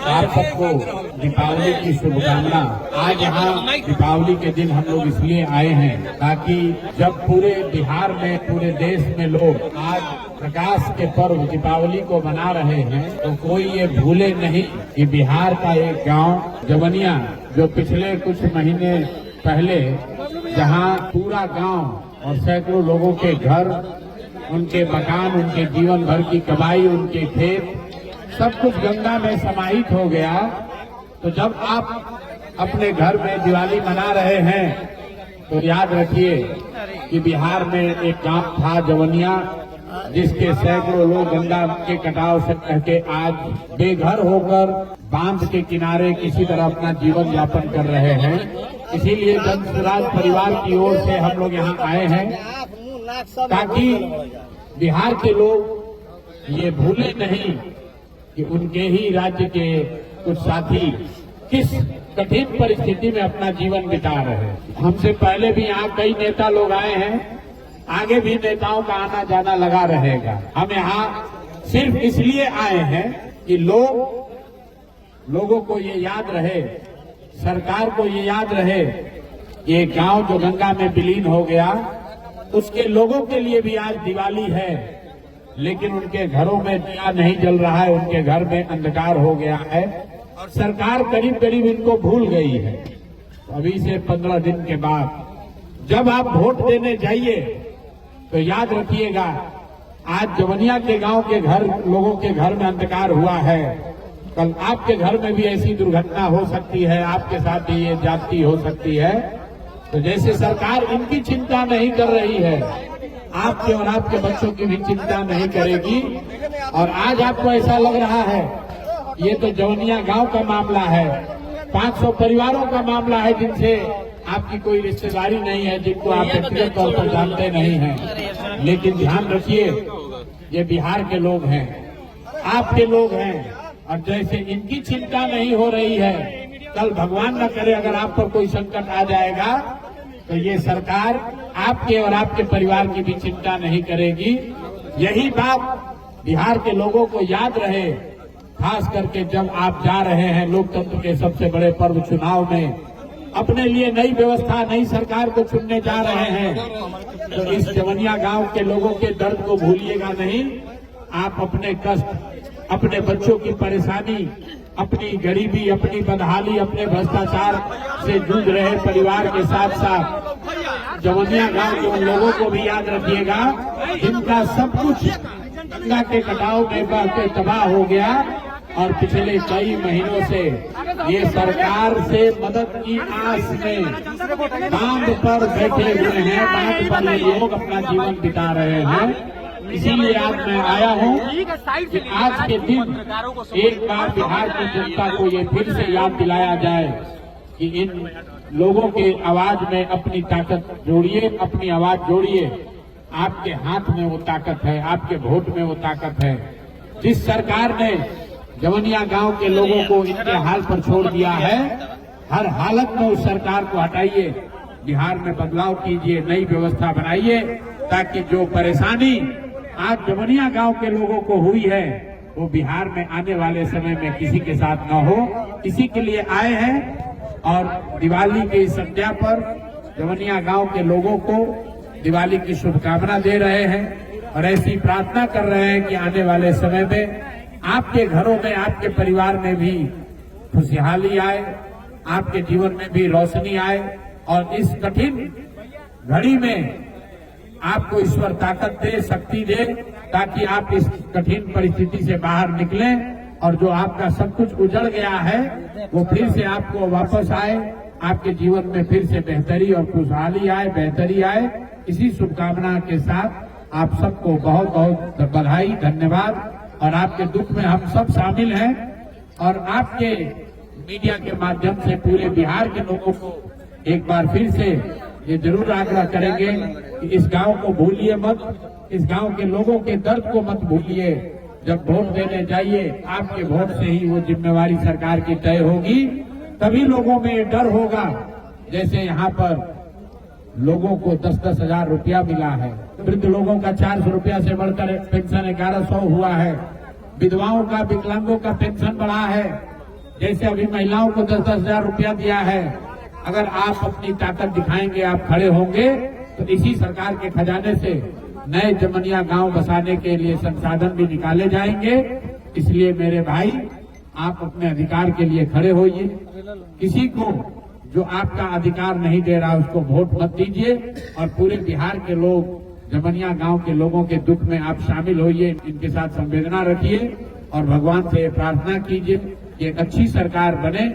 आप सबको दीपावली की शुभकामना। आज यहाँ दीपावली के दिन हम लोग इसलिए आए हैं ताकि जब पूरे बिहार में, पूरे देश में लोग आज प्रकाश के पर्व दीपावली को मना रहे हैं, तो कोई ये भूले नहीं कि बिहार का एक गांव जवनिया, जो पिछले कुछ महीने पहले जहां पूरा गांव और सैकड़ों लोगों के घर, उनके मकान, उनके जीवन भर की कमाई, उनके खेत, सब कुछ गंगा में समाहित हो गया। तो जब आप अपने घर में दिवाली मना रहे हैं तो याद रखिए कि बिहार में एक गांव था जवनिया, जिसके सैकड़ों लोग गंगा के कटाव से रह के आज बेघर होकर बांध के किनारे किसी तरह अपना जीवन यापन कर रहे हैं। इसीलिए जन स्वराज परिवार की ओर से हम लोग यहाँ आए हैं ताकि बिहार के लोग ये भूले नहीं कि उनके ही राज्य के कुछ साथी किस कठिन परिस्थिति में अपना जीवन बिता रहे हैं। हमसे पहले भी यहाँ कई नेता लोग आए हैं, आगे भी नेताओं का आना जाना लगा रहेगा। हम यहाँ सिर्फ इसलिए आए हैं कि लोगों को ये याद रहे, सरकार को ये याद रहे, ये गांव जो गंगा में विलीन हो गया, उसके लोगों के लिए भी आज दिवाली है, लेकिन उनके घरों में दिया नहीं जल रहा है, उनके घर में अंधकार हो गया है और सरकार करीब करीब इनको भूल गई है। अभी से 15 दिन के बाद जब आप वोट देने जाइए तो याद रखिएगा, आज जवनिया के गांव के घर, लोगों के घर में अंधकार हुआ है, कल आपके घर में भी ऐसी दुर्घटना हो सकती है, आपके साथ भी ये जाति हो सकती है। तो जैसे सरकार इनकी चिंता नहीं कर रही है, आपके और आपके बच्चों की भी चिंता नहीं करेगी। और आज आपको ऐसा लग रहा है ये तो जवनिया गांव का मामला है, 500 परिवारों का मामला है जिनसे आपकी कोई रिश्तेदारी नहीं है, जिनको आप व्यक्तिगत तौर पर जानते नहीं हैं। लेकिन ध्यान रखिए, ये बिहार के लोग हैं, आपके लोग हैं, और जैसे इनकी चिंता नहीं हो रही है, कल भगवान न करे अगर आप पर कोई संकट आ जाएगा तो ये सरकार आपके और आपके परिवार की भी चिंता नहीं करेगी। यही बात बिहार के लोगों को याद रहे, खास करके जब आप जा रहे हैं लोकतंत्र के सबसे बड़े पर्व चुनाव में, अपने लिए नई व्यवस्था, नई सरकार को चुनने जा रहे हैं, तो इस जवनिया गांव के लोगों के दर्द को भूलिएगा नहीं। आप अपने कष्ट, अपने बच्चों की परेशानी, अपनी गरीबी, अपनी बदहाली, अपने भ्रष्टाचार से जूझ रहे परिवार के साथ साथ जवनिया गांव के उन लोगों को भी याद रखिएगा जिनका सब कुछ गंगा के कटाव में बह के तबाह हो गया और पिछले कई महीनों से ये सरकार से मदद की आस में बांध पर बैठे हुए हैं, बांध पर ये लोग अपना जीवन बिता रहे हैं। इसीलिए आज मैं आया हूँ कि आज के दिन एक बार बिहार की जनता को ये फिर से याद दिलाया जाए कि इन लोगों के आवाज में अपनी ताकत जोड़िए, अपनी आवाज जोड़िए। आपके हाथ में वो ताकत है, आपके वोट में वो ताकत है। जिस सरकार ने जवनिया गांव के लोगों को इनके हाल पर छोड़ दिया है, हर हालत में उस सरकार को हटाइए, बिहार में बदलाव कीजिए, नई व्यवस्था बनाइए, ताकि जो परेशानी आज जवनिया गांव के लोगों को हुई है वो बिहार में आने वाले समय में किसी के साथ न हो। इसी के लिए आए हैं और दिवाली की इस संध्या पर जवनिया गांव के लोगों को दिवाली की शुभकामना दे रहे हैं और ऐसी प्रार्थना कर रहे हैं कि आने वाले समय में आपके घरों में, आपके परिवार में भी खुशहाली आए, आपके जीवन में भी रोशनी आए और इस कठिन घड़ी में आपको ईश्वर ताकत दे, शक्ति दे, ताकि आप इस कठिन परिस्थिति से बाहर निकलें और जो आपका सब कुछ उजड़ गया है वो फिर से आपको वापस आए, आपके जीवन में फिर से बेहतरी और खुशहाली आए, बेहतरी आए। इसी शुभकामना के साथ आप सबको बहुत बहुत बधाई, धन्यवाद। और आपके दुख में हम सब शामिल हैं और आपके मीडिया के माध्यम से पूरे बिहार के लोगों को एक बार फिर से ये जरूर आग्रह करेंगे कि इस गांव को भूलिए मत, इस गांव के लोगों के दर्द को मत भूलिए। जब वोट देने जाइए, आपके वोट से ही वो जिम्मेवारी सरकार की तय होगी, तभी लोगों में ये डर होगा। जैसे यहाँ पर लोगों को 10-10 हजार रुपया मिला है, वृद्ध लोगों का 400 रुपया से बढ़कर पेंशन 1100 हुआ है, विधवाओं का, विकलांगों का पेंशन बढ़ा है, जैसे अभी महिलाओं को 10-10 हजार रुपया दिया है, अगर आप अपनी ताकत दिखाएंगे, आप खड़े होंगे, तो इसी सरकार के खजाने से नए जमनिया गांव बसाने के लिए संसाधन भी निकाले जाएंगे। इसलिए मेरे भाई, आप अपने अधिकार के लिए खड़े होइए। किसी को जो आपका अधिकार नहीं दे रहा उसको वोट मत दीजिए, और पूरे बिहार के लोग, जमनिया गांव के लोगों के दुख में आप शामिल होइए, इनके साथ संवेदना रखिए और भगवान से प्रार्थना कीजिए कि एक अच्छी सरकार बने।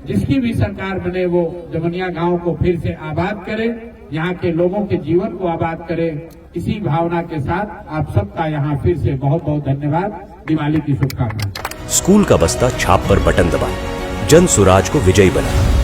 जिसकी भी सरकार बने वो जमनिया गांव को फिर से आबाद करे, यहाँ के लोगों के जीवन को आबाद करे। इसी भावना के साथ आप सबका यहाँ फिर से बहुत बहुत धन्यवाद। दिवाली की शुभकामनाएं। स्कूल का बस्ता छाप पर बटन दबाएं, जन सुराज को विजयी बनाएं।